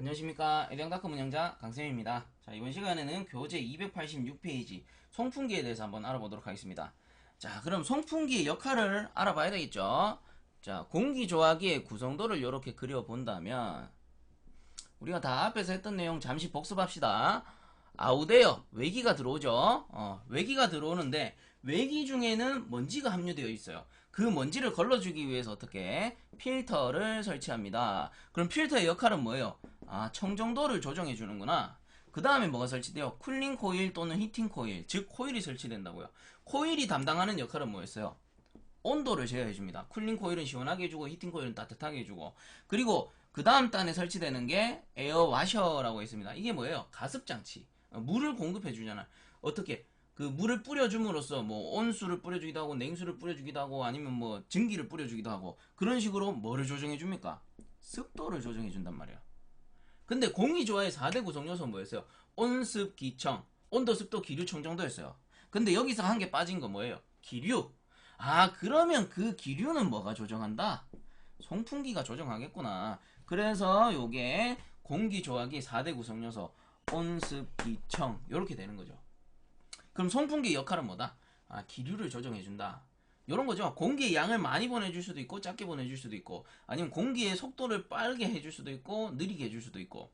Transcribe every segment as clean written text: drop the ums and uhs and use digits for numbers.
안녕하십니까. 에리앙다크 운영자 강쌤입니다. 자, 이번 시간에는 교재 286페이지 송풍기에 대해서 한번 알아보도록 하겠습니다. 자, 그럼 송풍기의 역할을 알아봐야 되겠죠. 자, 공기조화기의 구성도를 이렇게 그려본다면 우리가 다 앞에서 했던 내용 잠시 복습합시다. 아우데어, 외기가 들어오죠. 외기가 들어오는데 외기 중에는 먼지가 함유되어 있어요. 그 먼지를 걸러주기 위해서 어떻게 필터를 설치합니다. 그럼 필터의 역할은 뭐예요? 청정도를 조정해 주는구나. 그 다음에 뭐가 설치돼요? 쿨링 코일 또는 히팅 코일, 즉 코일이 설치된다고요. 코일이 담당하는 역할은 뭐였어요? 온도를 제어해 줍니다. 쿨링 코일은 시원하게 해주고 히팅 코일은 따뜻하게 해주고, 그리고 그 다음 단에 설치되는 게 에어 와셔라고 있습니다. 이게 뭐예요? 가습 장치. 물을 공급해 주잖아. 어떻게? 그 물을 뿌려줌으로써 뭐 온수를 뿌려주기도 하고 냉수를 뿌려주기도 하고 아니면 뭐 증기를 뿌려주기도 하고, 그런 식으로 뭐를 조정해 줍니까? 습도를 조정해 준단 말이야. 근데 공기조화의 4대 구성 요소는 뭐였어요? 온습, 기청, 온도, 습도, 기류, 청정도였어요. 근데 여기서 한 개 빠진 거 뭐예요? 기류. 그러면 그 기류는 뭐가 조정한다? 송풍기가 조정하겠구나. 그래서 요게 공기조화기 4대 구성 요소 온습, 기청 요렇게 되는 거죠. 그럼 송풍기의 역할은 뭐다? 기류를 조정해준다. 이런 거죠. 공기의 양을 많이 보내줄 수도 있고 작게 보내줄 수도 있고, 아니면 공기의 속도를 빠르게 해줄 수도 있고 느리게 해줄 수도 있고.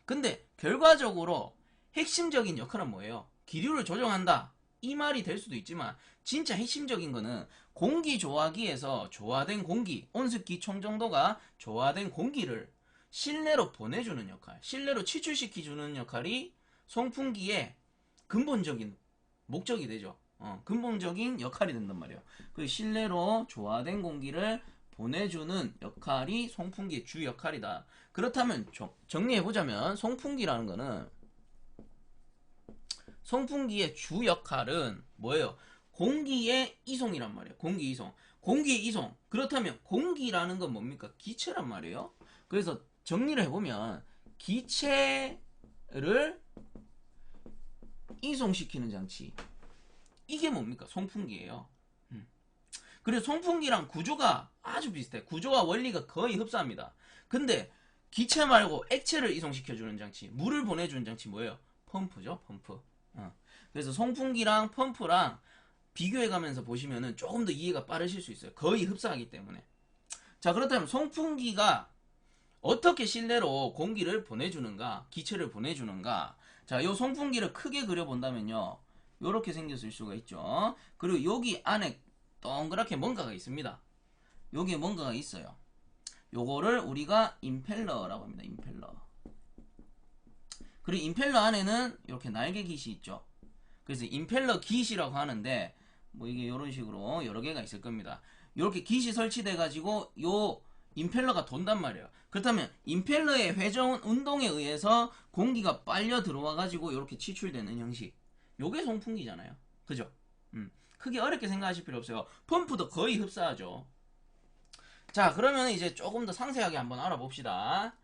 근데 결과적으로 핵심적인 역할은 뭐예요? 기류를 조정한다. 이 말이 될 수도 있지만 진짜 핵심적인 거는 공기조화기에서 조화된 공기, 온습기 청정도가 조화된 공기를 실내로 보내주는 역할, 실내로 치출시켜주는 역할이 송풍기의 근본적인 목적이 되죠. 근본적인 역할이 된단 말이에요. 그 실내로 조화된 공기를 보내주는 역할이 송풍기의 주 역할이다. 그렇다면 정리해보자면 송풍기라는 거는, 송풍기의 주 역할은 뭐예요? 공기의 이송이란 말이에요. 공기 이송. 공기의 이송. 그렇다면 공기라는 건 뭡니까? 기체란 말이에요. 그래서 정리를 해보면 기체를 이송시키는 장치. 이게 뭡니까? 송풍기예요. 그리고 송풍기랑 구조가 아주 비슷해. 구조와 원리가 거의 흡사합니다. 근데 기체 말고 액체를 이송시켜주는 장치, 물을 보내주는 장치 뭐예요? 펌프죠, 펌프. 그래서 송풍기랑 펌프랑 비교해가면서 보시면은 조금 더 이해가 빠르실 수 있어요. 거의 흡사하기 때문에. 자, 그렇다면 송풍기가 어떻게 실내로 공기를 보내주는가, 기체를 보내주는가. 자, 요 송풍기를 크게 그려본다면요, 요렇게 생겼을 수가 있죠. 그리고 여기 안에 동그랗게 뭔가가 있습니다. 여기에 뭔가가 있어요. 요거를 우리가 임펠러라고 합니다. 임펠러. 그리고 임펠러 안에는 이렇게 날개 깃이 있죠. 그래서 임펠러 깃이라고 하는데, 뭐 이게 이런 식으로 여러 개가 있을 겁니다. 이렇게 깃이 설치돼 가지고 요 임펠러가 돈단 말이에요. 그렇다면 임펠러의 회전 운동에 의해서 공기가 빨려 들어와 가지고 이렇게 치출되는 형식. 요게 송풍기잖아요. 그죠? 크게 어렵게 생각하실 필요 없어요. 펌프도 거의 흡사하죠. 자, 그러면 이제 조금 더 상세하게 한번 알아봅시다.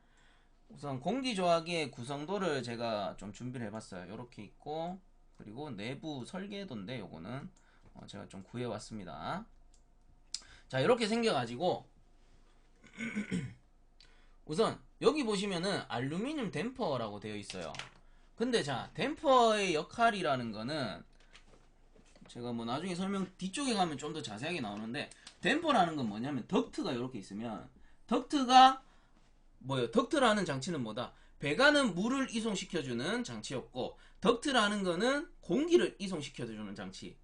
우선 공기조화기의 구성도를 제가 좀 준비를 해봤어요. 이렇게 있고, 그리고 내부 설계도인데 요거는 제가 좀 구해왔습니다. 자, 이렇게 생겨가지고 우선 여기 보시면은 알루미늄 댐퍼라고 되어 있어요. 근데 자, 댐퍼의 역할이라는 거는 제가 뭐 나중에 설명 뒤쪽에 가면 좀 더 자세하게 나오는데, 댐퍼라는 건 뭐냐면 덕트가 이렇게 있으면, 덕트가 뭐예요? 덕트라는 장치는 뭐다? 배가는 물을 이송시켜주는 장치였고, 덕트라는 거는 공기를 이송시켜주는 장치.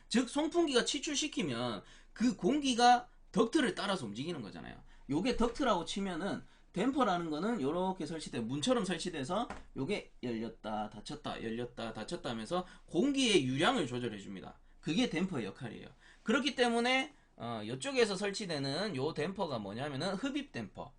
즉 송풍기가 치출시키면 그 공기가 덕트를 따라서 움직이는 거잖아요. 요게 덕트라고 치면은, 댐퍼라는 거는 요렇게 설치돼 문처럼 설치돼서 요게 열렸다 닫혔다 열렸다 닫혔다 하면서 공기의 유량을 조절해 줍니다. 그게 댐퍼의 역할이에요. 그렇기 때문에 이쪽에서 설치되는 요 댐퍼가 뭐냐면은 흡입 댐퍼,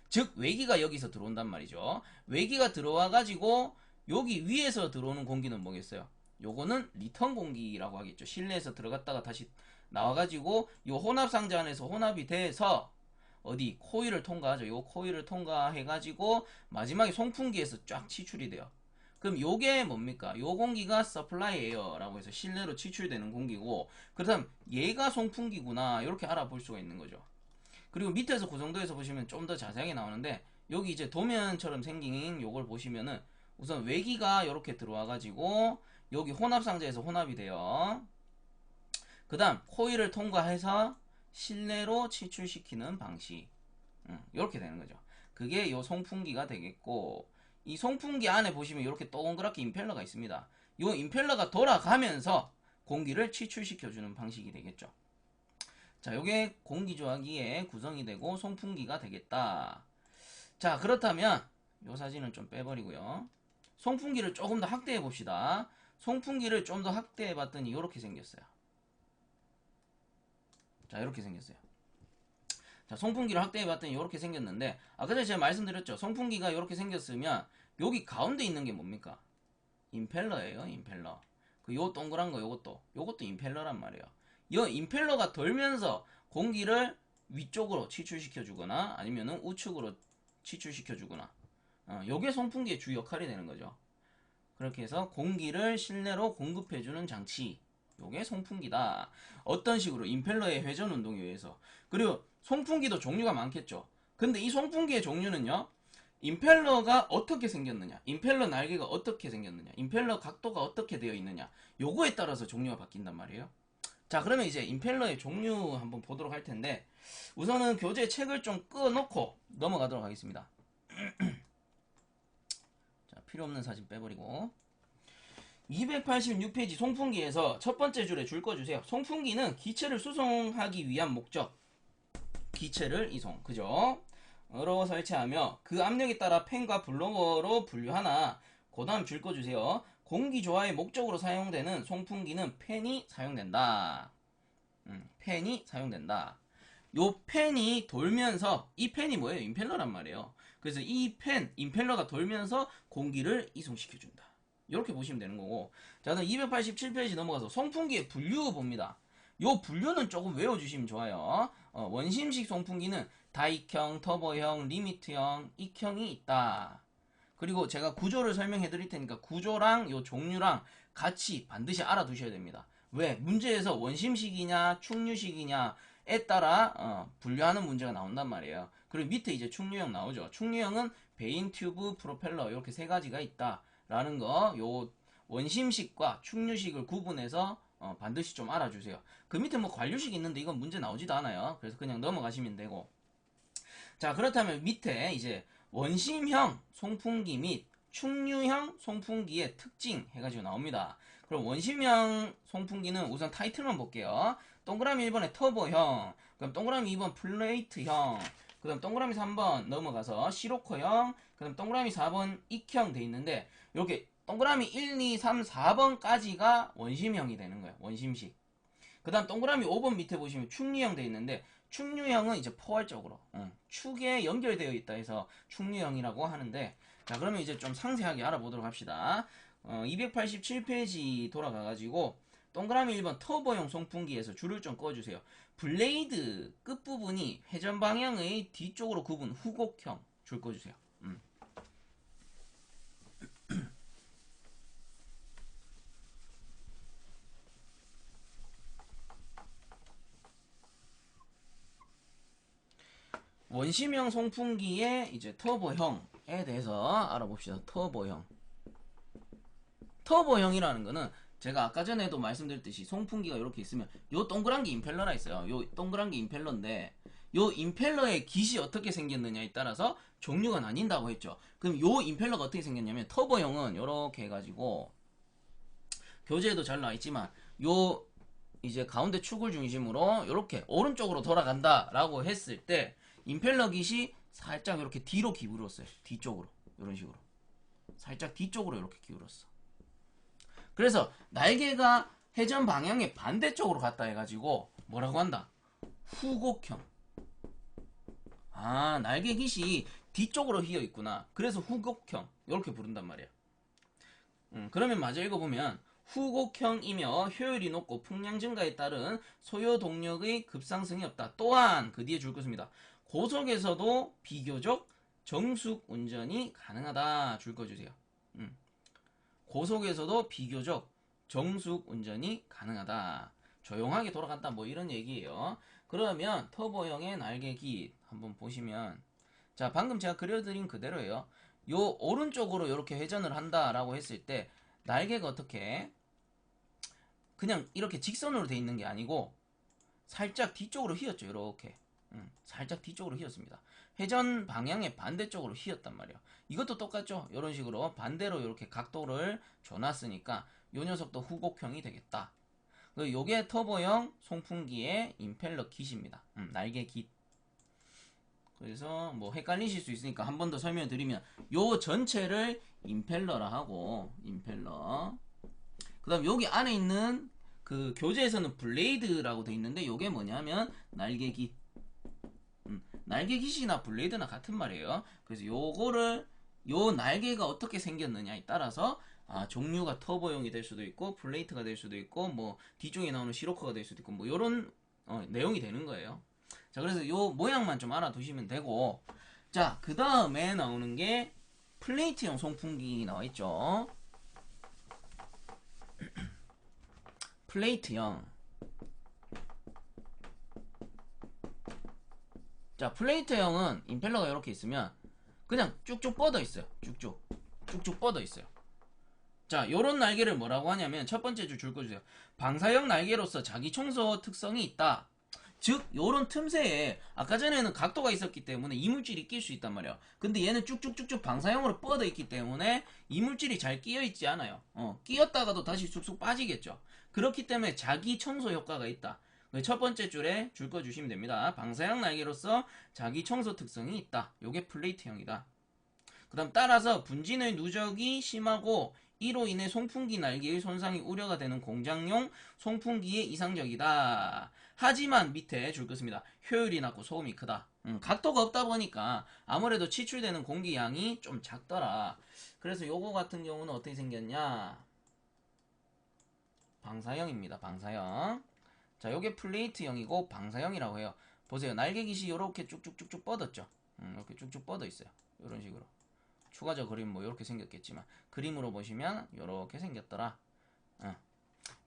즉 외기가 여기서 들어온단 말이죠. 외기가 들어와 가지고 여기 위에서 들어오는 공기는 뭐겠어요? 요거는 리턴 공기라고 하겠죠. 실내에서 들어갔다가 다시 나와가지고 요 혼합 상자 안에서 혼합이 돼서 어디 코일을 통과하죠. 요 코일을 통과해가지고 마지막에 송풍기에서 쫙 치출이 돼요. 그럼 요게 뭡니까? 요 공기가 서플라이 에어라고 해서 실내로 치출되는 공기고, 그렇다면 얘가 송풍기구나 이렇게 알아볼 수가 있는 거죠. 그리고 밑에서 구성도에서 보시면 좀 더 자세하게 나오는데, 여기 이제 도면처럼 생긴 요걸 보시면은 우선 외기가 이렇게 들어와가지고 여기 혼합상자에서 혼합이 돼요. 그 다음 코일을 통과해서 실내로 치출시키는 방식. 이렇게 되는 거죠. 그게 요 송풍기가 되겠고, 이 송풍기 안에 보시면 이렇게 동그랗게 임펠러가 있습니다. 요 임펠러가 돌아가면서 공기를 치출시켜주는 방식이 되겠죠. 자, 요게 공기조화기의 구성이 되고 송풍기가 되겠다. 자, 그렇다면 요 사진은 좀 빼버리고요. 송풍기를 조금 더 확대해 봅시다. 송풍기를 좀 더 확대해 봤더니 이렇게 생겼어요. 자, 이렇게 생겼어요. 자, 송풍기를 확대해 봤더니 이렇게 생겼는데, 아까 전에 제가 말씀드렸죠. 송풍기가 이렇게 생겼으면 여기 가운데 있는 게 뭡니까? 임펠러예요, 임펠러. 그 요 동그란 거 요것도 임펠러란 말이에요. 이 임펠러가 돌면서 공기를 위쪽으로 치출시켜 주거나 아니면은 우측으로 치출시켜 주거나, 요게 송풍기의 주 역할이 되는 거죠. 그렇게 해서 공기를 실내로 공급해 주는 장치, 요게 송풍기다. 어떤 식으로? 임펠러의 회전 운동에 의해서. 그리고 송풍기도 종류가 많겠죠. 근데 이 송풍기의 종류는요, 임펠러가 어떻게 생겼느냐, 임펠러 날개가 어떻게 생겼느냐, 임펠러 각도가 어떻게 되어 있느냐, 요거에 따라서 종류가 바뀐단 말이에요. 자, 그러면 이제 임펠러의 종류 한번 보도록 할 텐데, 우선은 교재 책을 좀 끄놓고 넘어가도록 하겠습니다. 자, 필요 없는 사진 빼버리고. 286페이지 송풍기에서 첫 번째 줄에 줄 꺼주세요. 송풍기는 기체를 수송하기 위한 목적. 기체를 이송. 그죠? 으로 설치하며 그 압력에 따라 팬과 블로워로 분류하나. 그 다음 줄 꺼주세요. 공기 조화의 목적으로 사용되는 송풍기는 팬이 사용된다. 팬이 사용된다. 요 팬이 돌면서, 이 팬이 뭐예요? 임펠러란 말이에요. 그래서 이 팬, 임펠러가 돌면서 공기를 이송시켜준다. 이렇게 보시면 되는 거고. 자, 그럼 287페이지 넘어가서 송풍기의 분류 봅니다. 요 분류는 조금 외워주시면 좋아요. 원심식 송풍기는 다익형, 터보형, 리미트형, 익형이 있다. 그리고 제가 구조를 설명해 드릴 테니까 구조랑 요 종류랑 같이 반드시 알아두셔야 됩니다. 왜? 문제에서 원심식이냐 충류식이냐에 따라 분류하는 문제가 나온단 말이에요. 그리고 밑에 이제 충류형 나오죠. 충류형은 베인, 튜브, 프로펠러 이렇게 세 가지가 있다 라는 거, 요 원심식과 충류식을 구분해서 반드시 좀 알아주세요. 그 밑에 뭐 관류식 있는데 이건 문제 나오지도 않아요. 그래서 그냥 넘어가시면 되고. 자, 그렇다면 밑에 이제 원심형 송풍기 및 충류형 송풍기의 특징 해가지고 나옵니다. 그럼 원심형 송풍기는 우선 타이틀만 볼게요. 동그라미 1번에 터보형, 그럼 동그라미 2번 플레이트형, 그 다음 동그라미 3번 넘어가서 시로커형, 그 다음 동그라미 4번 익형 돼 있는데, 이렇게 동그라미 1, 2, 3, 4번까지가 원심형이 되는 거예요. 원심식. 그 다음 동그라미 5번 밑에 보시면 충류형 돼 있는데, 충류형은 이제 포괄적으로 축에 연결되어 있다 해서 충류형이라고 하는데, 자, 그러면 이제 좀 상세하게 알아보도록 합시다. 287페이지 돌아가가지고 동그라미 1번 터보형 송풍기에서 줄을 좀 꺼주세요. 블레이드 끝부분이 회전 방향의 뒤쪽으로 굽은 후곡형 줄 꺼주세요. 원심형 송풍기의 이제 터보형에 대해서 알아봅시다. 터보형. 터보형이라는 거는 제가 아까 전에도 말씀드렸듯이 송풍기가 이렇게 있으면 요 동그란 게 임펠러라 있어요. 요 동그란 게 임펠러인데, 요 임펠러의 깃이 어떻게 생겼느냐에 따라서 종류가 나뉜다고 했죠. 그럼 요 임펠러가 어떻게 생겼냐면, 터보형은 요렇게 해가지고 교재에도 잘 나와있지만 요 이제 가운데 축을 중심으로 이렇게 오른쪽으로 돌아간다 라고 했을 때 임펠러 깃이 살짝 이렇게 뒤로 기울었어요. 뒤쪽으로. 이런 식으로 살짝 뒤쪽으로 이렇게 기울었어. 그래서 날개가 회전 방향의 반대쪽으로 갔다 해가지고 뭐라고 한다? 후곡형. 아, 날개 깃이 뒤쪽으로 휘어 있구나. 그래서 후곡형 이렇게 부른단 말이야. 그러면 마저 읽어보면, 후곡형이며 효율이 높고 풍량 증가에 따른 소요 동력의 급상승이 없다. 또한 그 뒤에 줄 것입니다. 고속에서도 비교적 정숙 운전이 가능하다. 줄 거 주세요. 고속에서도 비교적 정숙 운전이 가능하다. 조용하게 돌아간다. 뭐 이런 얘기예요. 그러면 터보형의 날개 깃 한번 보시면, 자, 방금 제가 그려드린 그대로예요. 요 오른쪽으로 이렇게 회전을 한다라고 했을 때 날개가 어떻게 그냥 이렇게 직선으로 돼 있는 게 아니고 살짝 뒤쪽으로 휘었죠. 이렇게 살짝 뒤쪽으로 휘었습니다. 회전 방향의 반대쪽으로 휘었단 말이에요. 이것도 똑같죠. 이런 식으로 반대로 이렇게 각도를 줘놨으니까 요 녀석도 후곡형이 되겠다. 요게 터보형 송풍기의 임펠러 킷입니다. 날개 킷. 그래서 뭐 헷갈리실 수 있으니까 한 번 더 설명드리면 요 전체를 임펠러라 하고 임펠러. 그다음 여기 안에 있는 그 교재에서는 블레이드라고 돼 있는데 요게 뭐냐면 날개 깃. 날개 깃이나 블레이드나 같은 말이에요. 그래서 요거를 요 날개가 어떻게 생겼느냐에 따라서 종류가 터보형이 될 수도 있고 플레이트가 될 수도 있고 뭐 뒤쪽에 나오는 시로커가 될 수도 있고 뭐 요런 내용이 되는 거예요. 자, 그래서 요 모양만 좀 알아두시면 되고, 자, 그 다음에 나오는 게 플레이트형 송풍기 나와 있죠. 플레이트형. 자, 플레이트형은 임펠러가 이렇게 있으면 그냥 쭉쭉 뻗어 있어요. 쭉쭉 뻗어 있어요. 자, 요런 날개를 뭐라고 하냐면 첫 번째 줄 읽어주세요. 방사형 날개로서 자기 청소 특성이 있다. 즉 요런 틈새에 아까 전에는 각도가 있었기 때문에 이물질이 낄 수 있단 말이야. 근데 얘는 쭉쭉쭉쭉 방사형으로 뻗어 있기 때문에 이물질이 잘 끼어 있지 않아요. 끼었다가도 다시 쑥쑥 빠지겠죠. 그렇기 때문에 자기 청소 효과가 있다. 첫 번째 줄에 줄 거 주시면 됩니다. 방사형 날개로서 자기 청소 특성이 있다. 요게 플레이트형이다. 그 다음 따라서 분진의 누적이 심하고 이로 인해 송풍기 날개의 손상이 우려가 되는 공장용 송풍기에 이상적이다. 하지만 밑에 줄 것입니다. 효율이 낮고 소음이 크다. 각도가 없다 보니까 아무래도 치출되는 공기양이 좀 작더라. 그래서 요거 같은 경우는 어떻게 생겼냐? 방사형입니다. 방사형. 자, 요게 플레이트형이고 방사형이라고 해요. 보세요. 날개깃이 요렇게 쭉쭉쭉쭉 뻗었죠. 이렇게 쭉쭉 뻗어 있어요. 요런 식으로. 추가적 그림 뭐 이렇게 생겼겠지만 그림으로 보시면 이렇게 생겼더라.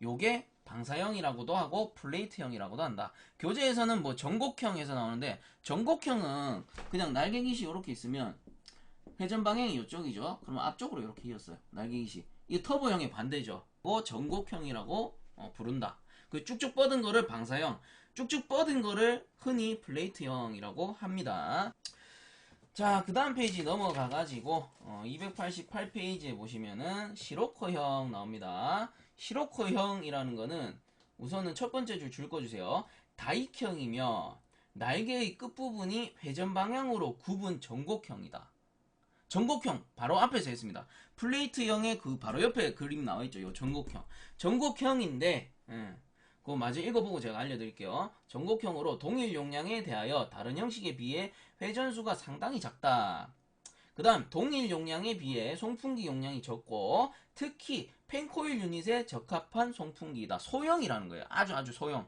요게 방사형이라고도 하고 플레이트형이라고도 한다. 교재에서는 뭐 전곡형에서 나오는데 전곡형은 그냥 날개깃이 이렇게 있으면 회전 방향이 이쪽이죠. 그러면 앞쪽으로 이렇게 이었어요. 날개깃이. 이 터보형의 반대죠. 전곡형이라고 부른다. 그 쭉쭉 뻗은 거를 방사형, 쭉쭉 뻗은 거를 흔히 플레이트형이라고 합니다. 자, 그 다음 페이지 넘어가가지고 288페이지에 보시면은 시로코형 나옵니다. 시로코형이라는 거는 우선은 첫 번째 줄 읽어주세요. 다익형이며 날개의 끝부분이 회전 방향으로 굽은 전곡형이다. 전곡형 바로 앞에서 했습니다. 플레이트형의 그 바로 옆에 그림 나와있죠. 요 전곡형. 전곡형인데 그거 마저 읽어보고 제가 알려드릴게요. 전곡형으로 동일 용량에 대하여 다른 형식에 비해 회전수가 상당히 작다. 그 다음 동일 용량에 비해 송풍기 용량이 적고 특히 펜코일 유닛에 적합한 송풍기이다. 소형이라는 거예요. 아주 소형.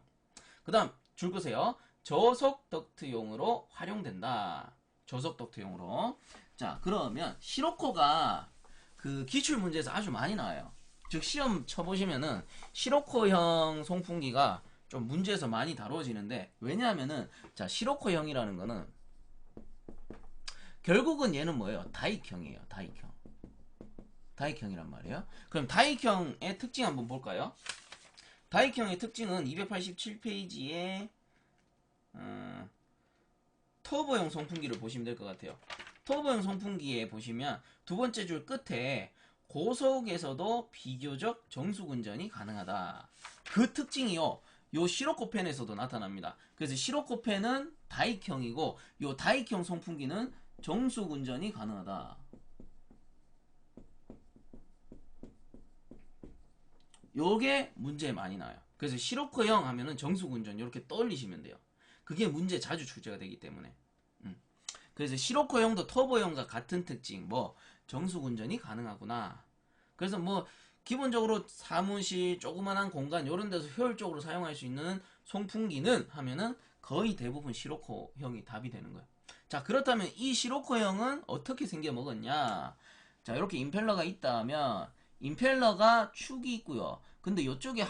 그 다음 줄 거세요. 저속 덕트용으로 활용된다. 저속 덕트용으로. 자, 그러면 시로코가 그 기출 문제에서 아주 많이 나와요. 즉 시험 쳐보시면은 시로코형 송풍기가 좀 문제에서 많이 다뤄지는데, 왜냐하면은 자, 시로코형이라는 거는 결국은 얘는 뭐예요? 다익형이에요. 다익형이란 말이에요. 그럼 다익형의 특징 한번 볼까요? 다익형의 특징은 287페이지에 터보형 송풍기를 보시면 될 것 같아요. 터보형 송풍기에 보시면 두 번째 줄 끝에 고속에서도 비교적 정수군전이 가능하다. 그 특징이요. 요 시로코펜에서도 나타납니다. 그래서 시로코펜은 다익형이고 요 다익형 송풍기는 정수군전이 가능하다. 요게 문제 많이 나와요. 그래서 시로코형 하면은 정수군전 이렇게 떠올리시면 돼요. 그게 문제 자주 출제가 되기 때문에. 그래서 시로코형도 터보형과 같은 특징, 뭐 정수군전이 가능하구나. 그래서 뭐 기본적으로 사무실, 조그만한 공간 이런 데서 효율적으로 사용할 수 있는 송풍기는 하면은 거의 대부분 시로코형이 답이 되는 거예요. 자, 그렇다면 이 시로코형은 어떻게 생겨 먹었냐? 자, 이렇게 임펠러가 있다면 임펠러가 축이 있고요. 근데 이쪽에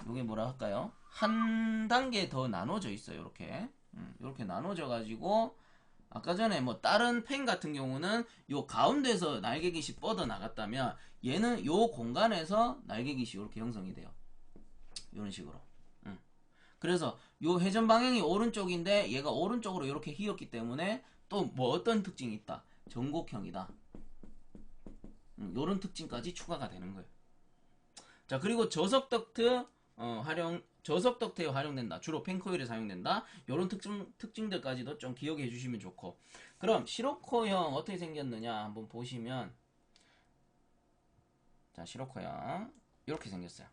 요게 뭐라 할까요? 한 단계 더 나눠져 있어요. 이렇게 나눠져 가지고 아까 전에 뭐 다른 펜 같은 경우는 요 가운데서 날개깃이 뻗어 나갔다면 얘는 요 공간에서 날개깃이 이렇게 형성이 돼요. 이런 식으로. 그래서 요 회전 방향이 오른쪽인데 얘가 오른쪽으로 이렇게 휘었기 때문에 또 뭐 어떤 특징이 있다. 전곡형이다. 요런 특징까지 추가가 되는 거예요. 자, 그리고 저속 덕트 저속 덕트에 활용된다. 주로 펜코일에 사용된다. 요런 특징들까지도 좀 기억해 주시면 좋고. 그럼 시로코형 어떻게 생겼느냐 한번 보시면, 자, 시로코형 이렇게 생겼어요.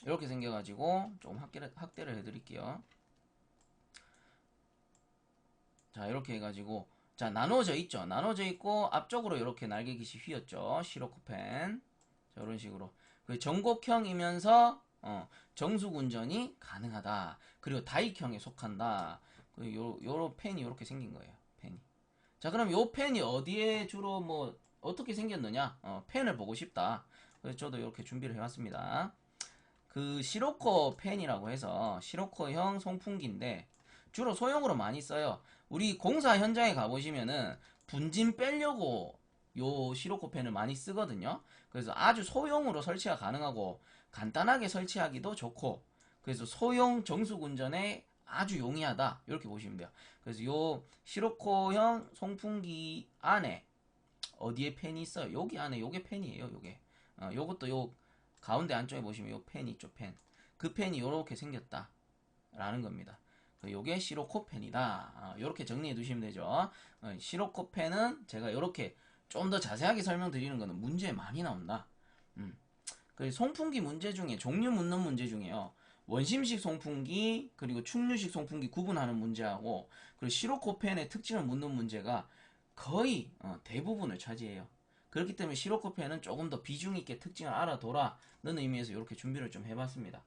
이렇게 생겨가지고 좀 확대를 해드릴게요. 자, 이렇게 해가지고, 자, 나눠져 있죠. 나눠져 있고 앞쪽으로 이렇게 날개깃이 휘었죠. 시로코펜. 자, 이런 식으로. 그 전곡형이면서 정수군전이 가능하다. 그리고 다익형에 속한다. 요런 펜이 이렇게 생긴 거예요. 펜이. 자, 그럼 요 펜이 어디에 주로 뭐 어떻게 생겼느냐? 펜을 보고 싶다. 그래서 저도 이렇게 준비를 해왔습니다. 그 시로코 펜이라고 해서 시로코형 송풍기인데 주로 소형으로 많이 써요. 우리 공사 현장에 가보시면은 분진 빼려고 요 시로코 펜을 많이 쓰거든요. 그래서 아주 소형으로 설치가 가능하고 간단하게 설치하기도 좋고, 그래서 소형 정수군전에 아주 용이하다 이렇게 보시면 돼요. 그래서 요 시로코형 송풍기 안에 어디에 펜이 있어요? 여기 안에 요게 펜이에요. 요게 요것도 요 가운데 안쪽에 보시면 요 펜이 있죠. 펜. 그 펜이 요렇게 생겼다 라는 겁니다. 요게 시로코 펜이다. 요렇게 정리해 두시면 되죠. 시로코 펜은 제가 요렇게 좀 더 자세하게 설명드리는 거는 문제에 많이 나온다. 그 송풍기 문제 중에 종류 묻는 문제 중에요. 원심식 송풍기 그리고 충류식 송풍기 구분하는 문제하고 그리고 시로코 펜의 특징을 묻는 문제가 거의 대부분을 차지해요. 그렇기 때문에 시로코 펜은 조금 더 비중 있게 특징을 알아둬라는 의미에서 이렇게 준비를 좀 해봤습니다.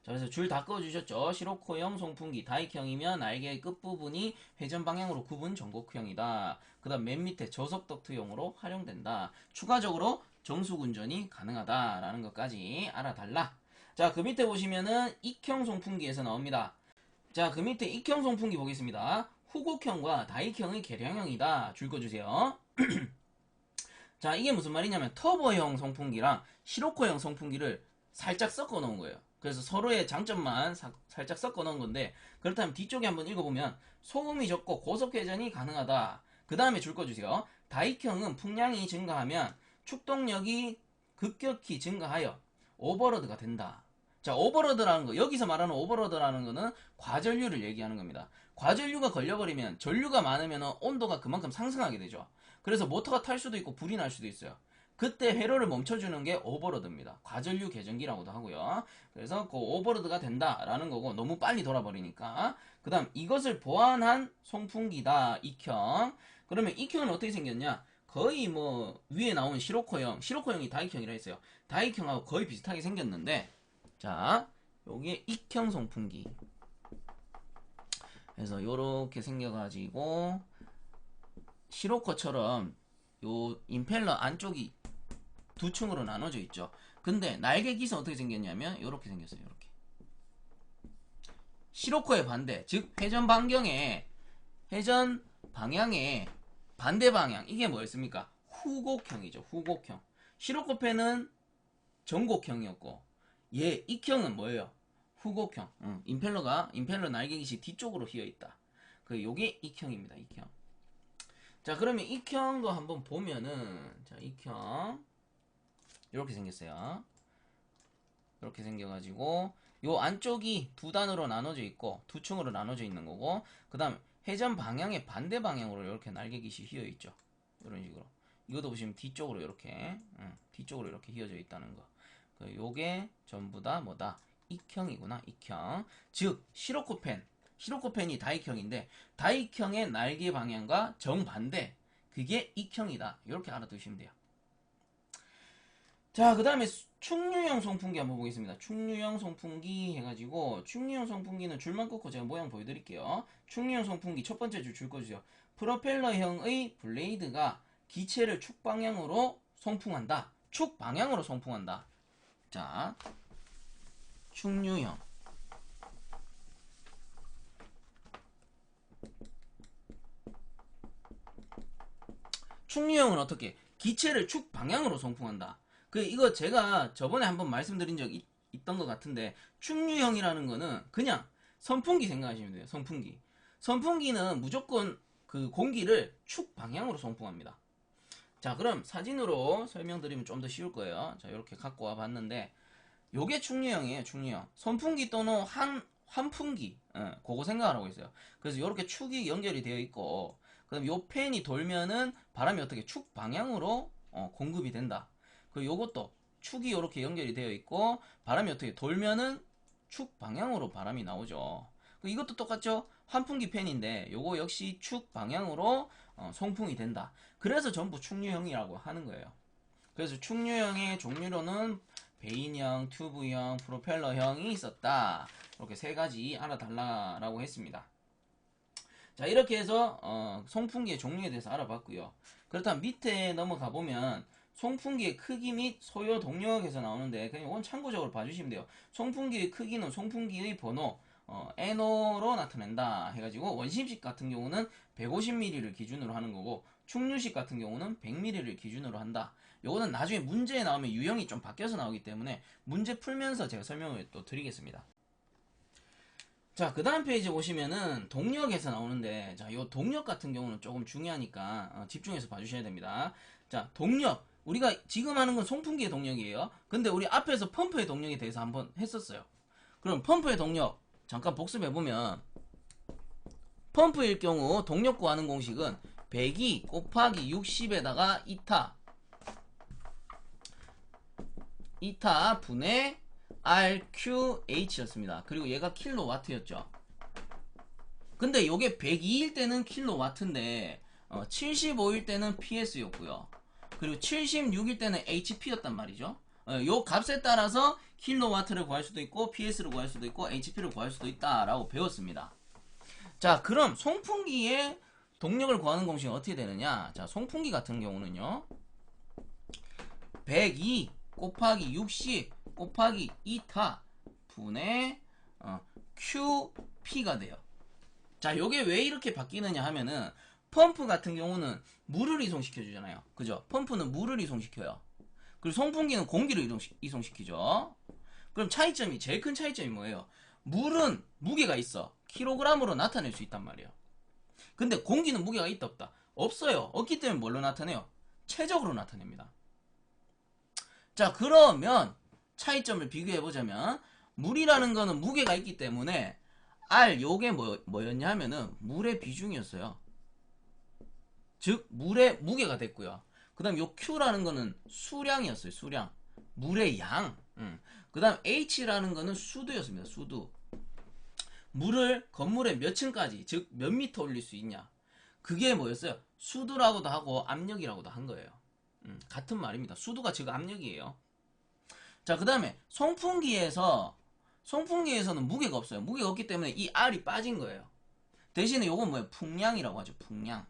자, 그래서 줄 다 꺼주셨죠. 시로코형 송풍기 다익형이면 날개의 끝부분이 회전 방향으로 굽은 전곡형이다. 그 다음 맨 밑에 저속 덕트용으로 활용된다. 추가적으로 정수군전이 가능하다라는 것까지 알아달라. 자, 그 밑에 보시면은 익형 송풍기에서 나옵니다. 자, 그 밑에 익형 송풍기 보겠습니다. 후곡형과 다익형의 계량형이다. 줄 꺼주세요. 자, 이게 무슨 말이냐면 터보형 송풍기랑 시로코형 송풍기를 살짝 섞어 놓은 거예요. 그래서 서로의 장점만 살짝 섞어 놓은 건데, 그렇다면 뒤쪽에 한번 읽어보면 소음이 적고 고속 회전이 가능하다. 그 다음에 줄 꺼주세요. 다익형은 풍량이 증가하면 축동력이 급격히 증가하여 오버로드가 된다. 자, 오버로드라는 거, 여기서 말하는 오버로드라는 거는 과전류를 얘기하는 겁니다. 과전류가 걸려버리면 전류가 많으면 온도가 그만큼 상승하게 되죠. 그래서 모터가 탈 수도 있고 불이 날 수도 있어요. 그때 회로를 멈춰주는 게 오버로드입니다. 과전류 개전기라고도 하고요. 그래서 그 오버로드가 된다라는 거고, 너무 빨리 돌아버리니까. 그 다음 이것을 보완한 송풍기다. 익형. 그러면 익형은 어떻게 생겼냐? 거의 뭐 위에 나온 시로코형이 다익형이라 했어요. 다익형하고 거의 비슷하게 생겼는데, 자, 요게 익형 송풍기. 그래서 요렇게 생겨가지고 시로코처럼 요 임펠러 안쪽이 두 층으로 나눠져 있죠. 근데 날개 깃은 어떻게 생겼냐면 요렇게 생겼어요. 요렇게. 시로코의 반대, 즉 회전 방향의 반대 방향, 이게 뭐였습니까? 후곡형이죠. 후곡형. 시로코펜은 전곡형이었고 얘 익형은 뭐예요? 후곡형. 임펠러 날개깃이 뒤쪽으로 휘어 있다. 요게 익형입니다. 익형. 자, 그러면 익형도 한번 보면은, 자, 익형 이렇게 생겼어요. 이렇게 생겨가지고 요 안쪽이 두 단으로 나눠져 있고 두 층으로 나눠져 있는 거고, 그 다음 회전 방향의 반대 방향으로 이렇게 날개깃이 휘어 있죠. 이런 식으로. 이것도 보시면 뒤쪽으로 이렇게 휘어져 있다는 거. 요게 전부 다 뭐다? 익형이구나. 익형. 즉 시로코펜이 다익형인데 다익형의 날개 방향과 정반대, 그게 익형이다. 이렇게 알아두시면 돼요. 자, 그 다음에 충류형 송풍기 한번 보겠습니다. 충류형 송풍기 해가지고, 충류형 송풍기는 줄만 꺾고 제가 모양 보여드릴게요. 충류형 송풍기 첫 번째 줄 꺼주세요. 프로펠러형의 블레이드가 기체를 축 방향으로 송풍한다. 축 방향으로 송풍한다. 자, 충류형. 축유형은 어떻게? 기체를 축 방향으로 송풍한다. 이거 제가 저번에 한번 말씀드린 적 있던 것 같은데, 축유형이라는 거는 그냥 선풍기 생각하시면 돼요. 선풍기. 선풍기는 무조건 그 공기를 축 방향으로 송풍합니다. 자, 그럼 사진으로 설명드리면 좀 더 쉬울 거예요. 자, 이렇게 갖고 와 봤는데, 요게 축유형이에요. 축유형. 선풍기 또는 환풍기, 그거 생각하라고 있어요. 그래서 이렇게 축이 연결이 되어 있고, 그다음 요 팬이 돌면은 바람이 어떻게 축 방향으로 공급이 된다. 그리고 요것도 축이 이렇게 연결이 되어 있고, 바람이 어떻게 돌면은 축 방향으로 바람이 나오죠. 이것도 똑같죠. 환풍기 팬인데 요거 역시 축 방향으로 송풍이 된다. 그래서 전부 축유형이라고 하는 거예요. 그래서 축유형의 종류로는 베인형, 튜브형, 프로펠러형이 있었다. 이렇게 세 가지 알아달라고 했습니다. 자, 이렇게 해서 송풍기의 종류에 대해서 알아봤고요. 그렇다면 밑에 넘어가 보면 송풍기의 크기 및 소요 동력에서 나오는데, 그냥 이건 참고적으로 봐주시면 돼요. 송풍기의 크기는 송풍기의 번호 NO로 나타낸다 해가지고, 원심식 같은 경우는 150ml를 기준으로 하는 거고, 충류식 같은 경우는 100ml를 기준으로 한다. 요거는 나중에 문제에 나오면 유형이 좀 바뀌어서 나오기 때문에 문제 풀면서 제가 설명을 또 드리겠습니다. 자, 그 다음 페이지 보시면은 동력에서 나오는데, 자, 요 동력 같은 경우는 조금 중요하니까 집중해서 봐주셔야 됩니다. 자, 동력. 우리가 지금 하는 건 송풍기의 동력이에요. 근데 우리 앞에서 펌프의 동력에 대해서 한번 했었어요. 그럼 펌프의 동력 잠깐 복습해보면, 펌프일 경우 동력 구하는 공식은 102 곱하기 60에다가 2타 분의 RQH였습니다. 그리고 얘가 킬로와트였죠. 근데 요게 102일 때는 킬로와트인데 75일 때는 PS였고요. 그리고 76일 때는 HP였단 말이죠. 요 값에 따라서 킬로와트를 구할 수도 있고 PS를 구할 수도 있고 HP를 구할 수도 있다라고 배웠습니다. 자, 그럼 송풍기의 동력을 구하는 공식은 어떻게 되느냐? 자, 송풍기 같은 경우는요, 102 곱하기 60 곱하기 2타 분의 QP가 돼요. 자, 요게 왜 이렇게 바뀌느냐 하면은, 펌프 같은 경우는 물을 이송시켜 주잖아요. 그죠? 펌프는 물을 이송시켜요. 그리고 송풍기는 공기를 이송시키죠. 그럼 차이점이, 제일 큰 차이점이 뭐예요? 물은 무게가 있어. 킬로그램으로 나타낼 수 있단 말이에요. 근데 공기는 무게가 있다 없다? 없어요. 없기 때문에 뭘로 나타내요? 최적으로 나타냅니다. 자, 그러면 차이점을 비교해보자면, 물이라는 거는 무게가 있기 때문에 R 요게 뭐였냐 하면은 물의 비중이었어요. 즉 물의 무게가 됐고요. 그 다음 요 Q라는 거는 수량이었어요. 수량, 물의 양. 그 다음 H라는 거는 수도였습니다. 수도. 물을 건물의 몇 층까지, 즉 몇 미터 올릴 수 있냐, 그게 뭐였어요? 수도라고도 하고 압력이라고도 한 거예요. 같은 말입니다. 수도가 즉 압력이에요. 자, 그 다음에 송풍기에서는 무게가 없어요. 무게가 없기 때문에 이 R이 빠진 거예요. 대신에 요건 뭐예요? 풍량이라고 하죠. 풍량.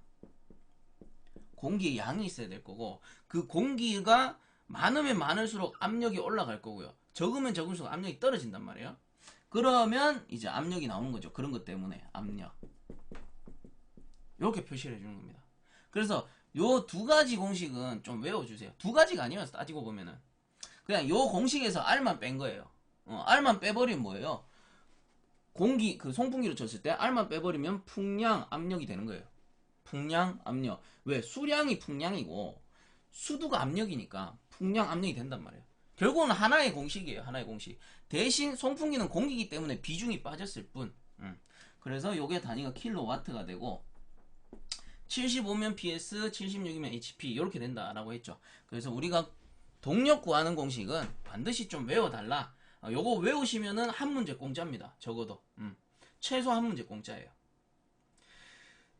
공기의 양이 있어야 될 거고, 그 공기가 많으면 많을수록 압력이 올라갈 거고요. 적으면 적을수록 압력이 떨어진단 말이에요. 그러면 이제 압력이 나오는 거죠. 그런 것 때문에 압력. 이렇게 표시를 해주는 겁니다. 그래서 요 두 가지 공식은 좀 외워주세요. 두 가지가 아니어요. 따지고 보면은 그냥 요 공식에서 R만 뺀 거예요. R만 빼버리면 뭐예요? 그 송풍기로 쳤을 때 R만 빼버리면 풍량, 압력이 되는 거예요. 풍량, 압력. 왜? 수량이 풍량이고 수도가 압력이니까 풍량, 압력이 된단 말이에요. 결국은 하나의 공식이에요. 하나의 공식. 대신 송풍기는 공기이기 때문에 비중이 빠졌을 뿐. 그래서 요게 단위가 킬로와트가 되고, 75면 PS, 76이면 HP 이렇게 된다라고 했죠. 그래서 우리가 동력 구하는 공식은 반드시 좀 외워달라. 요거 외우시면은 한 문제 공짜입니다. 적어도 최소 한 문제 공짜예요.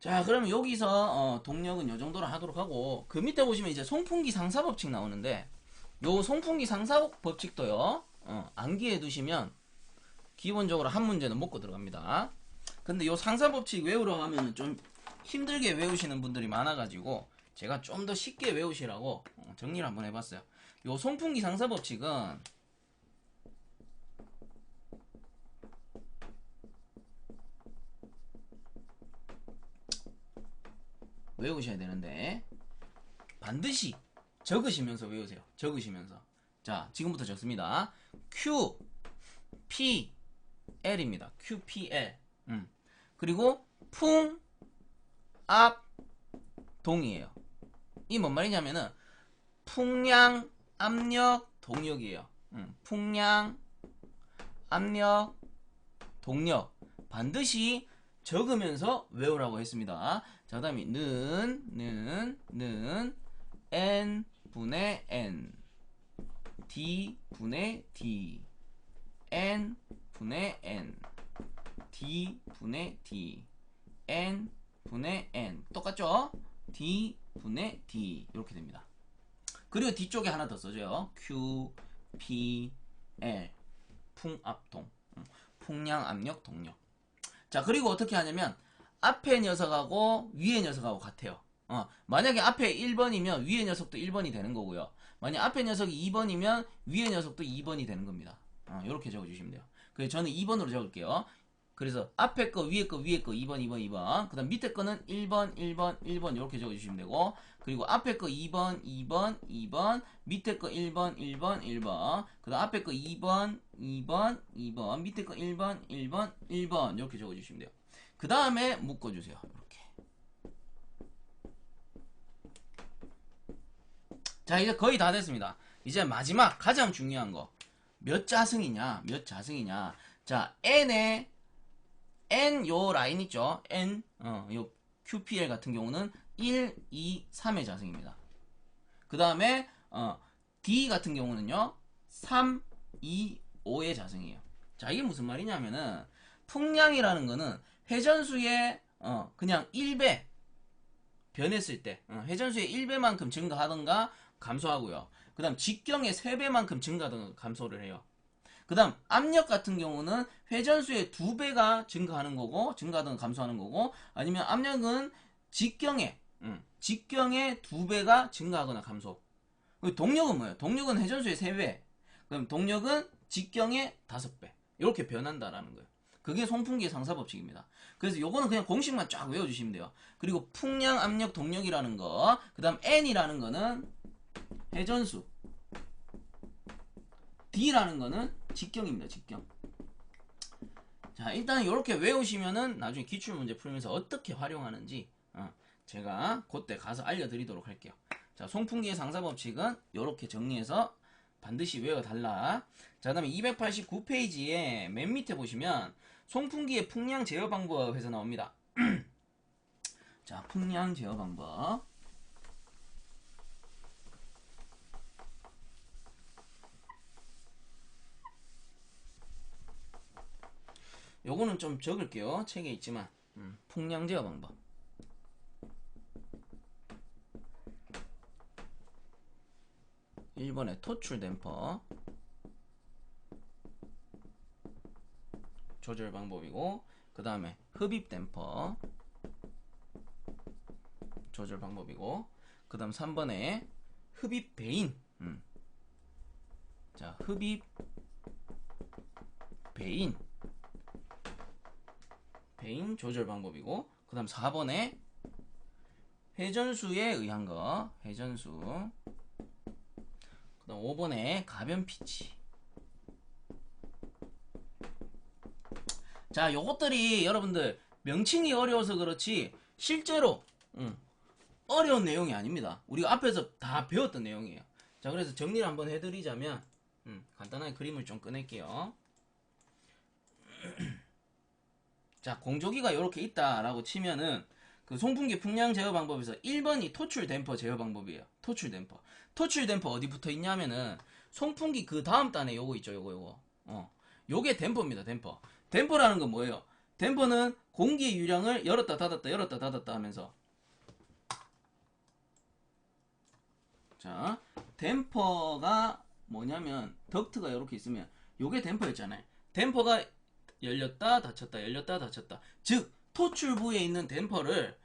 자, 그러면 여기서 동력은 요 정도로 하도록 하고, 그 밑에 보시면 이제 송풍기 상사법칙 나오는데, 요 송풍기 상사법칙도요 암기해 두시면 기본적으로 한 문제는 먹고 들어갑니다. 근데 요 상사법칙 외우러 가면 좀 힘들게 외우시는 분들이 많아가지고 제가 좀 더 쉽게 외우시라고 정리를 한번 해봤어요. 요 송풍기 상사법칙은 외우셔야 되는데, 반드시 적으시면서 외우세요. 적으시면서. 자, 지금부터 적습니다. Q, P, L입니다. Q, P, L. 그리고 풍, 압, 동이에요. 이 뭔 말이냐면은 풍량, 압력, 동력이에요. 풍량, 압력, 동력. 반드시 적으면서 외우라고 했습니다. 자, 그 다음에 는 n 분의 n d 분의 d n 분의 n d 분의 d n 분의 n 똑같죠? d 분의 d 이렇게 됩니다. 그리고 뒤쪽에 하나 더 써줘요. q, p, l 풍압동 풍량, 압력, 동력. 자, 그리고 어떻게 하냐면 앞에 녀석하고 위에 녀석하고 같아요. 만약에 앞에 1번이면 위에 녀석도 1번이 되는 거고요. 만약 앞에 녀석이 2번이면 위에 녀석도 2번이 되는 겁니다. 이렇게 적어주시면 돼요. 그래서 저는 2번으로 적을게요. 그래서 앞에 거, 위에 거, 위에 거 2번, 2번, 2번. 그 다음 밑에 거는 1번, 1번, 1번 이렇게 적어주시면 되고, 그리고 앞에 거 2번, 2번, 2번, 밑에 거 1번, 1번, 1번, 그 다음 앞에 거 2번, 2번, 2번, 밑에 거 1번, 1번, 1번 이렇게 적어주시면 돼요. 그 다음에 묶어주세요. 이렇게. 자, 이제 거의 다 됐습니다. 이제 마지막 가장 중요한 거. 몇 자승이냐? 몇 자승이냐? 자, N 요 라인 있죠? N, 요 QPL 같은 경우는 1, 2, 3의 자승입니다. 그 다음에, D 같은 경우는요, 3, 2, 5의 자승이에요. 자, 이게 무슨 말이냐면은, 풍량이라는 거는 회전수의, 그냥 1배 변했을 때, 회전수의 1배만큼 증가하던가 감소하고요. 그 다음 직경의 3배만큼 증가하던가 감소를 해요. 그 다음 압력 같은 경우는 회전수의 2배가 증가하는 거고 증가하든 감소하는 거고, 아니면 압력은 직경의 2배가 증가하거나 감소. 동력은 뭐예요? 동력은 회전수의 3배, 그럼 동력은 직경의 5배 이렇게 변한다라는 거예요. 그게 송풍기의 상사법칙입니다. 그래서 요거는 그냥 공식만 쫙 외워주시면 돼요. 그리고 풍량, 압력, 동력이라는 거, 그 다음 N이라는 거는 회전수, D라는 거는 직경입니다. 직경. 자, 일단 이렇게 외우시면은 나중에 기출문제 풀면서 어떻게 활용하는지 제가 그때 가서 알려드리도록 할게요. 자, 송풍기의 상사법칙은 이렇게 정리해서 반드시 외워달라. 자, 그 다음에 289페이지에 맨 밑에 보시면 송풍기의 풍량 제어 방법에서 나옵니다. 자, 풍량 제어 방법. 요거는 좀 적을게요. 책에 있지만. 풍량 제어 방법. (1번에) 토출 댐퍼 조절 방법이고, 그 다음에 흡입 댐퍼 조절 방법이고, 그 다음 3번에 흡입 배인. 자, 흡입 배인 조절 방법이고, 그 다음 4번에 회전수에 의한 거, 회전수. 그 다음 5번에 가변 피치. 자, 요것들이 여러분들 명칭이 어려워서 그렇지 실제로 어려운 내용이 아닙니다. 우리가 앞에서 다 배웠던 내용이에요. 자, 그래서 정리를 한번 해드리자면 간단하게 그림을 좀 꺼낼게요. 자, 공조기가 이렇게 있다라고 치면은 그 송풍기 풍량 제어 방법에서 1번이 토출 댐퍼 제어 방법이에요. 토출 댐퍼. 토출 댐퍼 어디 붙어 있냐면은 송풍기 그 다음 단에 요거 있죠. 요거. 요게 댐퍼입니다. 댐퍼. 댐퍼라는 건 뭐예요? 댐퍼는 공기의 유량을 열었다 닫았다 열었다 닫았다 하면서, 자, 댐퍼가 뭐냐면 덕트가 이렇게 있으면 요게 댐퍼였잖아요. 댐퍼가 열렸다 닫혔다 열렸다 닫혔다. 즉 토출부에 있는 댐퍼를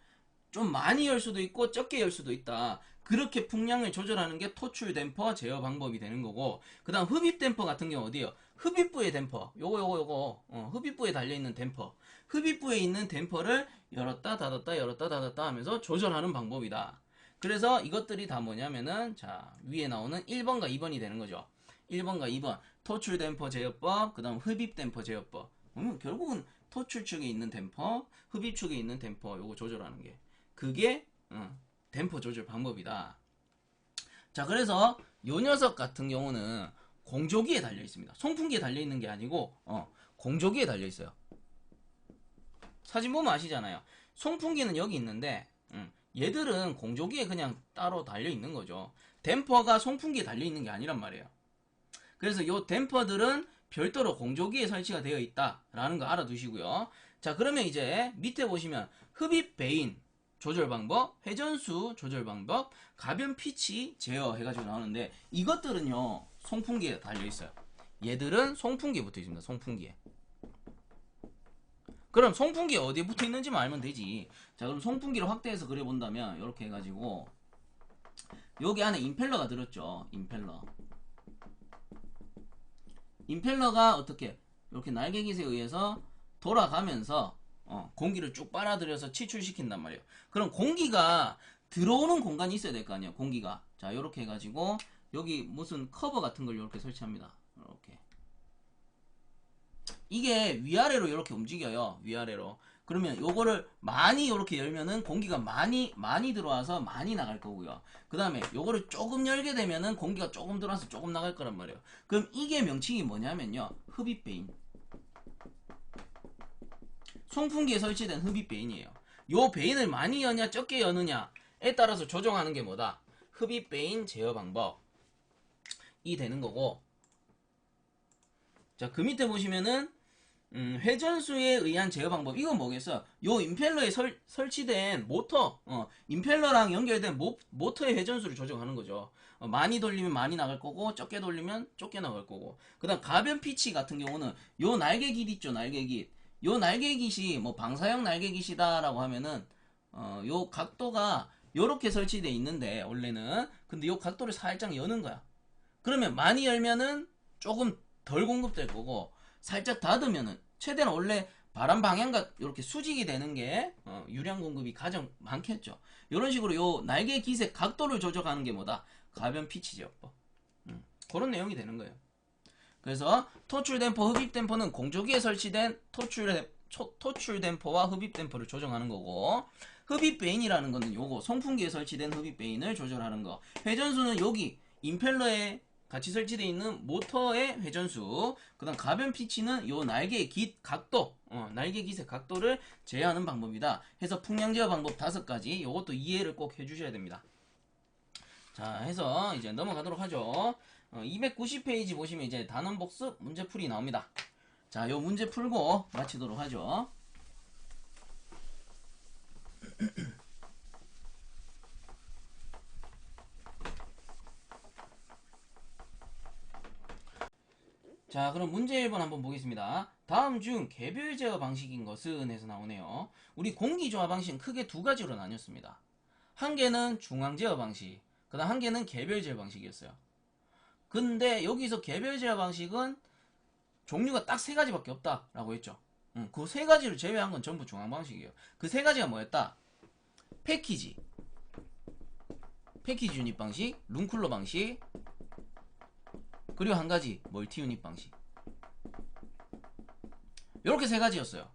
좀 많이 열 수도 있고 적게 열 수도 있다. 그렇게 풍량을 조절하는 게 토출 댐퍼 제어 방법이 되는 거고, 그 다음 흡입 댐퍼 같은 경우 어디에요? 흡입부의 댐퍼. 요거 흡입부에 달려있는 댐퍼. 흡입부에 있는 댐퍼를 열었다 닫았다 열었다 닫았다 하면서 조절하는 방법이다. 그래서 이것들이 다 뭐냐면은 자 위에 나오는 1번과 2번이 되는 거죠. 1번과 2번 토출 댐퍼 제어법, 그 다음 흡입 댐퍼 제어법. 결국은 토출 축에 있는 댐퍼, 흡입 축에 있는 댐퍼 요거 조절하는 게 그게 댐퍼 조절 방법이다. 자 그래서 요 녀석 같은 경우는 공조기에 달려 있습니다. 송풍기에 달려 있는 게 아니고 공조기에 달려 있어요. 사진 보면 아시잖아요. 송풍기는 여기 있는데 얘들은 공조기에 그냥 따로 달려 있는 거죠. 댐퍼가 송풍기에 달려 있는 게 아니란 말이에요. 그래서 요 댐퍼들은 별도로 공조기에 설치가 되어 있다라는 거 알아두시고요. 자 그러면 이제 밑에 보시면 흡입 베인 조절 방법, 회전수 조절 방법, 가변 피치 제어 해가지고 나오는데 이것들은요 송풍기에 달려 있어요. 얘들은 송풍기에 붙어 있습니다. 송풍기에. 그럼 송풍기에 어디에 붙어 있는지만 알면 되지. 자 그럼 송풍기를 확대해서 그려본다면 이렇게 해가지고 여기 안에 임펠러가 들었죠. 임펠러가 어떻게 이렇게 날개깃에 의해서 돌아가면서 공기를 쭉 빨아들여서 치출시킨단 말이에요. 그럼 공기가 들어오는 공간이 있어야 될 거 아니에요. 공기가. 자 이렇게 해가지고 여기 무슨 커버 같은 걸 이렇게 설치합니다. 이렇게. 이게 위아래로 이렇게 움직여요. 위아래로. 그러면 요거를 많이 이렇게 열면은 공기가 많이 들어와서 많이 나갈 거고요. 그 다음에 요거를 조금 열게 되면은 공기가 조금 들어와서 조금 나갈 거란 말이에요. 그럼 이게 명칭이 뭐냐면요. 흡입 베인. 송풍기에 설치된 흡입 베인이에요. 요 베인을 많이 여냐 적게 여느냐에 따라서 조정하는 게 뭐다? 흡입 베인 제어 방법이 되는 거고. 자, 그 밑에 보시면은 회전수에 의한 제어 방법. 이건 뭐겠어? 요 임펠러에 설치된 모터, 임펠러랑 연결된 모터의 회전수를 조정하는 거죠. 많이 돌리면 많이 나갈 거고, 적게 돌리면 적게 나갈 거고. 그 다음 가변 피치 같은 경우는 요 날개깃 있죠, 날개깃. 요 날개깃이 뭐 방사형 날개깃이다라고 하면은, 요 각도가 요렇게 설치되어 있는데, 원래는. 근데 요 각도를 살짝 여는 거야. 그러면 많이 열면은 조금 덜 공급될 거고, 살짝 닫으면은 최대한 원래 바람 방향과 이렇게 수직이 되는 게 유량 공급이 가장 많겠죠. 이런 식으로 요 날개 깃의 각도를 조정하는 게 뭐다? 가변 피치 제어법. 그런 내용이 되는 거예요. 그래서 토출 댐퍼, 흡입 댐퍼는 공조기에 설치된 토출 댐퍼와 흡입 댐퍼를 조정하는 거고, 흡입 베인이라는 거는 요거 송풍기에 설치된 흡입 베인을 조절하는 거. 회전수는 여기 임펠러에 같이 설치되어 있는 모터의 회전수, 그 다음 가변 피치는 요 날개의 깃 각도, 날개 깃의 각도를 제어하는 방법이다 해서 풍량 제어 방법 5가지 요것도 이해를 꼭 해주셔야 됩니다. 자 해서 이제 넘어가도록 하죠. 290페이지 보시면 이제 단원 복습 문제풀이 나옵니다. 자 요 문제 풀고 마치도록 하죠. 자 그럼 문제 1번 한번 보겠습니다. 다음 중 개별 제어 방식인 것은 해서 나오네요. 우리 공기 조화 방식은 크게 2가지로 나뉘었습니다. 한 개는 중앙 제어 방식, 그 다음 한 개는 개별 제어 방식이었어요. 근데 여기서 개별 제어 방식은 종류가 딱 3가지밖에 없다라고 했죠. 그 3가지를 제외한 건 전부 중앙 방식이에요. 그 3가지가 뭐였다? 패키지 유닛 방식, 룸쿨러 방식, 그리고 한 가지 멀티 유닛 방식. 이렇게 3가지였어요.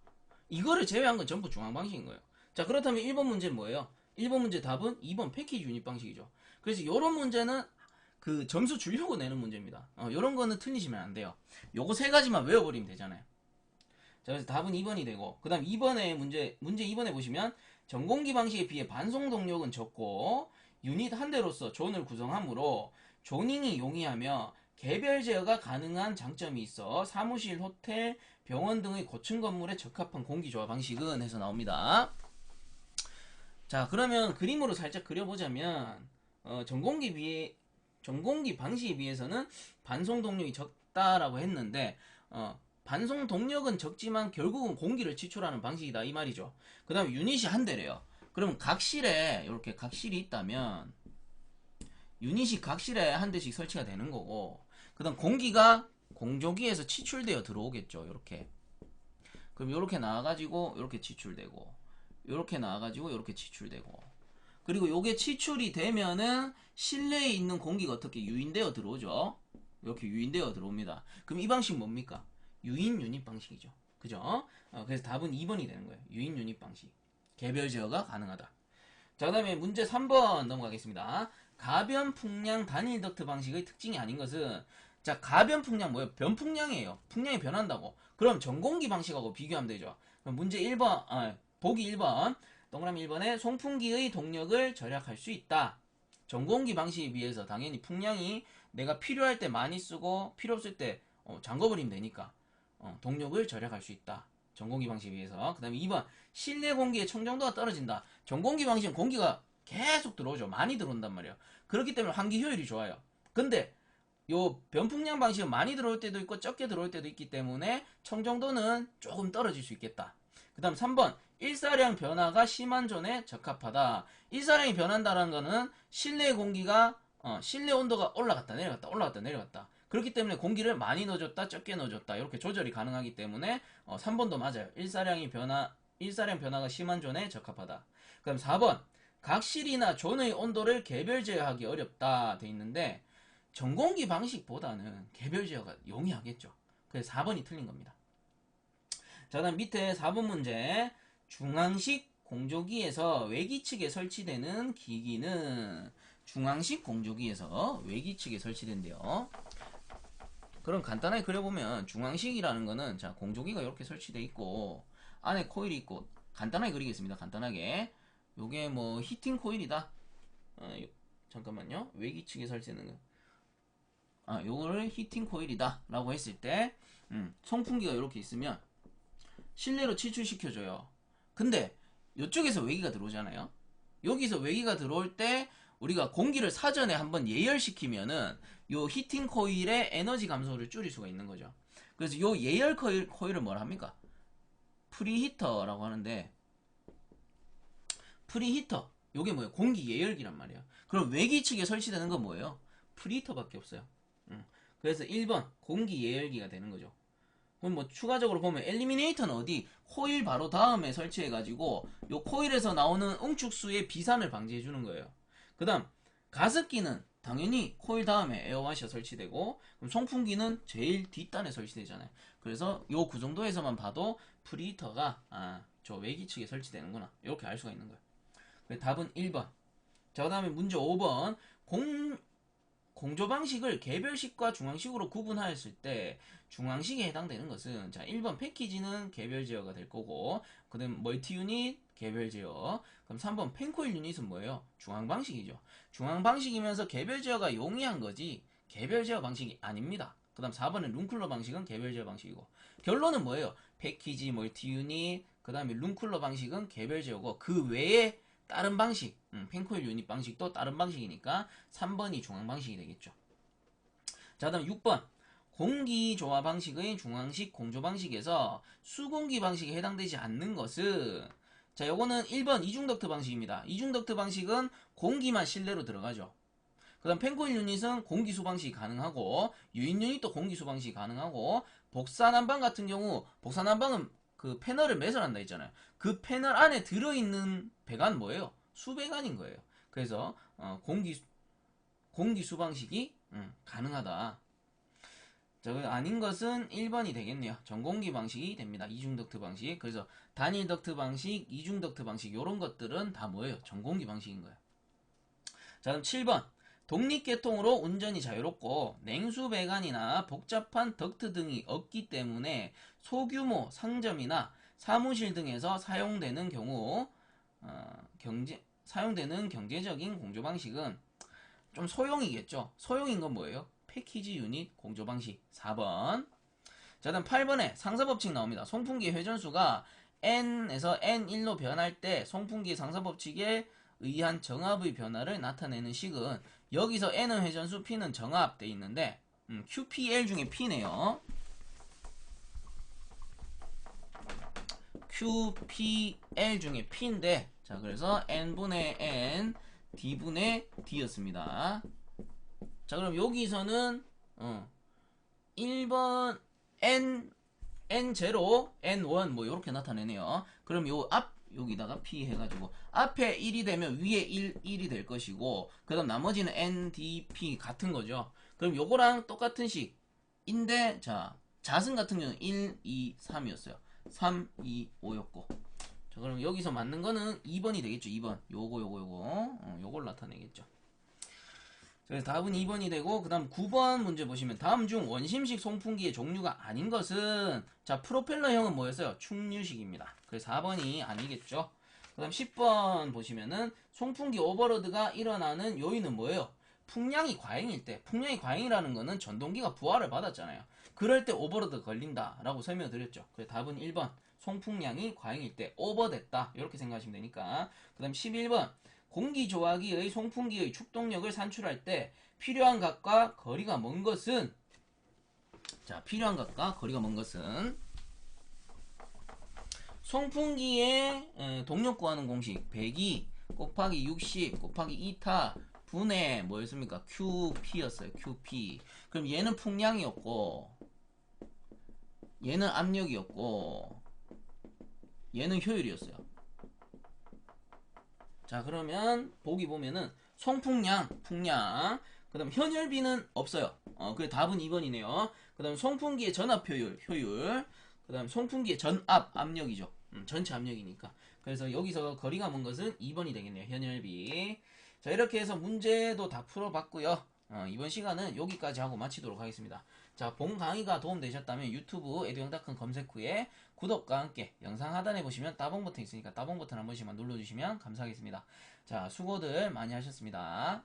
이거를 제외한 건 전부 중앙 방식인 거예요. 자 그렇다면 1번 문제는 뭐예요? 1번 문제 답은 2번 패키지 유닛 방식이죠. 그래서 이런 문제는 그 점수 주려고 내는 문제입니다. 이런 거는 틀리시면 안 돼요. 요거 3가지만 외워버리면 되잖아요. 자 그래서 답은 2번이 되고, 그 다음 2번에 문제 2번에 보시면 전공기 방식에 비해 반송 동력은 적고 유닛 한 대로서 존을 구성하므로 조닝이 용이하며 개별 제어가 가능한 장점이 있어 사무실, 호텔, 병원 등의 고층 건물에 적합한 공기조화 방식은 해서 나옵니다. 자 그러면 그림으로 살짝 그려보자면 전공기 방식에 비해서는 반송 동력이 적다라고 했는데 반송 동력은 적지만 결국은 공기를 치출하는 방식이다 이 말이죠. 그 다음에 유닛이 한 대래요. 그럼 각실에 이렇게 각실이 있다면 유닛이 각실에 한 대씩 설치가 되는 거고, 그 다음 공기가 공조기에서 치출되어 들어오겠죠. 이렇게. 그럼 이렇게 나와가지고 이렇게 치출되고, 이렇게 나와가지고 이렇게 치출되고, 그리고 요게 치출이 되면은 실내에 있는 공기가 어떻게 유인되어 들어오죠. 이렇게 유인되어 들어옵니다. 그럼 이 방식 뭡니까? 유인 유닛 방식이죠. 그죠? 그래서 답은 2번이 되는 거예요. 유인 유닛 방식. 개별 제어가 가능하다. 자, 그 다음에 문제 3번 넘어가겠습니다. 가변 풍량 단일 덕트 방식의 특징이 아닌 것은, 자, 가변 풍량 뭐예요? 변풍량이에요. 풍량이 변한다고. 그럼 전공기 방식하고 비교하면 되죠. 그럼 문제 1번, 보기 1번, 동그라미 1번에 송풍기의 동력을 절약할 수 있다. 전공기 방식에 비해서 당연히 풍량이 내가 필요할 때 많이 쓰고 필요 없을 때 잠궈버리면 되니까 동력을 절약할 수 있다. 전공기 방식에 비해서. 그 다음에 2번, 실내 공기의 청정도가 떨어진다. 전공기 방식은 공기가 계속 들어오죠. 많이 들어온단 말이에요. 그렇기 때문에 환기 효율이 좋아요. 근데 요 변풍량 방식은 많이 들어올 때도 있고 적게 들어올 때도 있기 때문에 청정도는 조금 떨어질 수 있겠다. 그 다음 3번, 일사량 변화가 심한 존에 적합하다. 일사량이 변한다는 거는 실내 공기가 실내 온도가 올라갔다 내려갔다 올라갔다 내려갔다. 그렇기 때문에 공기를 많이 넣어줬다 적게 넣어줬다 이렇게 조절이 가능하기 때문에 3번도 맞아요. 일사량 변화가 심한 존에 적합하다. 그럼 4번, 각 실이나 존의 온도를 개별 제어하기 어렵다 돼 있는데 전공기 방식보다는 개별 제어가 용이하겠죠. 그래서 4번이 틀린 겁니다. 자, 그다음 밑에 4번 문제. 중앙식 공조기에서 외기측에 설치되는 기기는, 중앙식 공조기에서 외기측에 설치된대요. 그럼 간단하게 그려보면 중앙식이라는 거는, 자, 공조기가 이렇게 설치되어 있고 안에 코일이 있고, 간단하게 그리겠습니다. 간단하게 요게 뭐 히팅 코일이다. 잠깐만요. 외기측에 설치되는 거, 요거를 히팅 코일이다 라고 했을 때 송풍기가 이렇게 있으면 실내로 치출시켜줘요. 근데 이쪽에서 외기가 들어오잖아요. 여기서 외기가 들어올 때 우리가 공기를 사전에 한번 예열시키면은 요 히팅 코일의 에너지 감소를 줄일 수가 있는 거죠. 그래서 요 예열 코일을 뭐라 합니까? 프리히터라고 하는데, 프리히터, 요게 뭐예요? 공기 예열기란 말이에요. 그럼 외기 측에 설치되는 건 뭐예요? 프리히터밖에 없어요. 그래서 1번 공기 예열기가 되는 거죠. 그럼 뭐 추가적으로 보면 엘리미네이터는 어디? 코일 바로 다음에 설치해가지고 요 코일에서 나오는 응축수의 비산을 방지해주는 거예요. 그 다음 가습기는 당연히 코일 다음에 에어와셔 설치되고, 그럼 송풍기는 제일 뒷단에 설치되잖아요. 그래서 요 구정도에서만 봐도 프리히터가 저 외기 측에 설치되는구나 이렇게 알 수가 있는 거예요. 그래서 답은 1번. 자, 그 다음에 문제 5번. 공조 방식을 개별식과 중앙식으로 구분하였을 때 중앙식에 해당되는 것은, 자, 1번 패키지는 개별 제어가 될 거고, 그 다음 멀티 유닛 개별 제어. 그럼 3번 펜코일 유닛은 뭐예요? 중앙 방식이죠. 중앙 방식이면서 개별 제어가 용이한 거지 개별 제어 방식이 아닙니다. 그 다음 4번은 룸쿨러 방식은 개별 제어 방식이고, 결론은 뭐예요? 패키지 멀티 유닛 그 다음에 룸쿨러 방식은 개별 제어고, 그 외에 다른 방식, 펜코일 유닛 방식도 다른 방식이니까 3번이 중앙 방식이 되겠죠. 자, 다음 6번. 공기 조화 방식의 중앙식 공조 방식에서 수공기 방식에 해당되지 않는 것은, 자, 요거는 1번 이중덕트 방식입니다. 이중덕트 방식은 공기만 실내로 들어가죠. 그 다음 펜코일 유닛은 공기수 방식이 가능하고, 유인 유닛도 공기수 방식이 가능하고, 복사난방 같은 경우, 복사난방은 그 패널을 매설한다 했잖아요. 그 패널 안에 들어있는 배관 뭐예요? 수배관인 거예요. 그래서 공기수 방식이 가능하다. 자, 아닌 것은 1번이 되겠네요. 전공기 방식이 됩니다. 이중덕트 방식. 그래서 단일 덕트 방식, 이중덕트 방식 이런 것들은 다 뭐예요? 전공기 방식인 거예요. 자, 그럼 7번. 독립계통으로 운전이 자유롭고 냉수 배관이나 복잡한 덕트 등이 없기 때문에 소규모 상점이나 사무실 등에서 사용되는 경우 사용되는 경제적인 공조 방식은 좀 소형이겠죠. 소형인 건 뭐예요? 패키지 유닛 공조 방식. 4번. 자, 다음 8번에 상사법칙 나옵니다. 송풍기의 회전수가 n에서 n1로 변할 때 송풍기 상사법칙에 의한 정압의 변화를 나타내는 식은, 여기서 n은 회전수, p는 정압 돼 있는데 QPL 중에 p네요. QPL 중에 p인데, 자, 그래서 n분의 n d분의 d였습니다. 자, 그럼 여기서는 1번 n0, n1 뭐 이렇게 나타내네요. 그럼 여기다가 P 해가지고 앞에 1이 되면 위에 1이 될 것이고 그 다음 나머지는 NDP 같은 거죠. 그럼 요거랑 똑같은 식인데 자 자승 같은 경우는 1, 2, 3이었어요. 3, 2, 5였고 자 그럼 여기서 맞는 거는 2번이 되겠죠. 2번 요걸 나타내겠죠. 그래서 답은 2번이 되고 그 다음 9번 문제 보시면 다음 중 원심식 송풍기의 종류가 아닌 것은 자 프로펠러형은 뭐였어요? 충류식입니다. 그래서 4번이 아니겠죠. 그 다음 10번 보시면은 송풍기 오버로드가 일어나는 요인은 뭐예요? 풍량이 과잉일 때 풍량이 과잉이라는 거는 전동기가 부하를 받았잖아요. 그럴 때 오버로드 걸린다 라고 설명드렸죠. 그래서 답은 1번 송풍량이 과잉일 때 오버됐다 이렇게 생각하시면 되니까. 그 다음 11번 공기조화기의 송풍기의 축동력을 산출할 때 필요한 값과 거리가 먼 것은 자 필요한 값과 거리가 먼 것은 송풍기의 동력 구하는 공식 102 곱하기 60 곱하기 2타 분의 뭐였습니까? QP였어요. QP. 그럼 얘는 풍량이었고 얘는 압력이었고 얘는 효율이었어요. 자 그러면 보기 보면은 송풍량 풍량 그 다음 현열비는 없어요. 그 답은 2번이네요. 그 다음 송풍기의 전압 효율 그 다음 송풍기의 전압 압력이죠. 전체 압력이니까. 그래서 여기서 거리가 먼 것은 2번이 되겠네요. 현열비. 자 이렇게 해서 문제도 다 풀어봤고요. 이번 시간은 여기까지 하고 마치도록 하겠습니다. 자, 본 강의가 도움되셨다면 유튜브 에듀영닷컴 검색 후에 구독과 함께 영상 하단에 보시면 따봉 버튼 있으니까 따봉 버튼 한 번씩만 눌러주시면 감사하겠습니다. 자, 수고들 많이 하셨습니다.